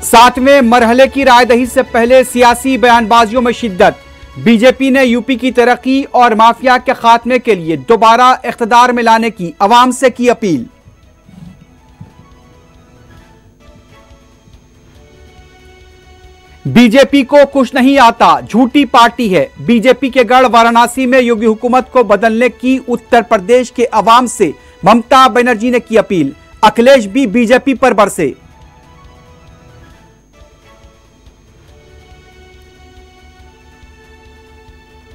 सातवें मरहले की रायदही से पहले सियासी बयानबाजियों में शिद्दत। बीजेपी ने यूपी की तरक्की और माफिया के खात्मे के लिए दोबारा इख्तिदार में लाने की अवाम से की अपील। बीजेपी को कुछ नहीं आता, झूठी पार्टी है। बीजेपी के गढ़ वाराणसी में योगी हुकूमत को बदलने की उत्तर प्रदेश के अवाम से ममता बनर्जी ने की अपील। अखिलेश भी बीजेपी पर बरसे।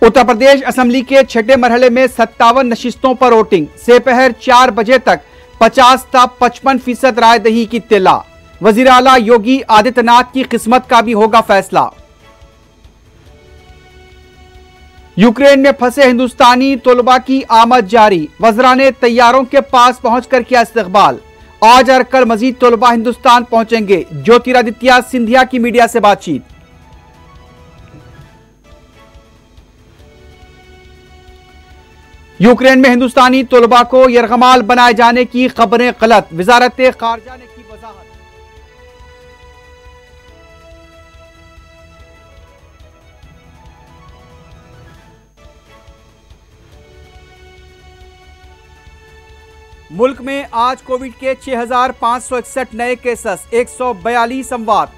उत्तर प्रदेश असेंबली के छठे मरहले में 57 नशिस्तों पर वोटिंग। दोपहर 4 बजे तक 50 था 55% रायदही की इत्तला। वजीर आला योगी आदित्यनाथ की किस्मत का भी होगा फैसला। यूक्रेन में फंसे हिंदुस्तानी तलबा की आमद जारी। वज़रा ने तैयारों के पास पहुंचकर किया इस्तकबाल। आज और कल मजीद तलबा हिंदुस्तान पहुंचेंगे। ज्योतिरादित्य सिंधिया की मीडिया से बातचीत। यूक्रेन में हिंदुस्तानी तलबा को यरगमाल बनाए जाने की खबरें गलत। वजारत खारजा ने की वजाहत। मुल्क में आज कोविड के 6,561 नए केसेस, 142 अमवात।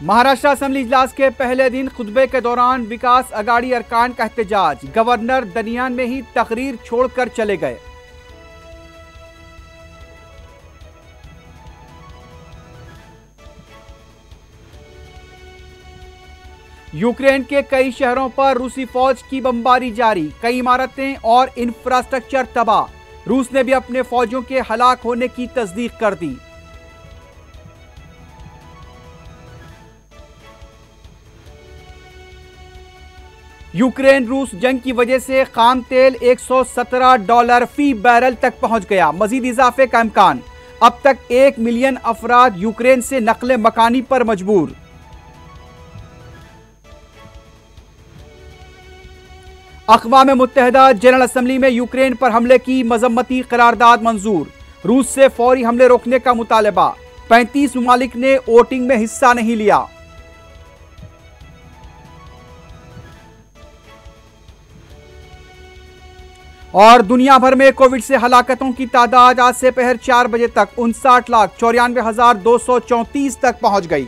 महाराष्ट्र असेंबली इजलास के पहले दिन खुतबे के दौरान विकास अघाड़ी अरकान का एहतजाज। गवर्नर दरमियान में ही तकरीर छोड़कर चले गए। यूक्रेन के कई शहरों पर रूसी फौज की बमबारी जारी। कई इमारतें और इंफ्रास्ट्रक्चर तबाह। रूस ने भी अपने फौजियों के हलाक होने की तस्दीक कर दी। यूक्रेन रूस जंग की वजह से खाम तेल $117 फी बैरल तक पहुंच गया। मजीद इजाफे का इम्कान। अब तक 1 मिलियन अफराद यूक्रेन से नकले मकानी पर मजबूर। अक़वाम मुत्तहिदा जनरल असेंबली में यूक्रेन पर हमले की मजम्मती करारदाद मंजूर। रूस से फौरी हमले रोकने का मुतालबा। 35 ममालिक ने वोटिंग में हिस्सा नहीं लिया। और दुनिया भर में कोविड से हलाकतों की तादाद आज से दोपहर 4 बजे तक 59,94,234 तक पहुंच गई।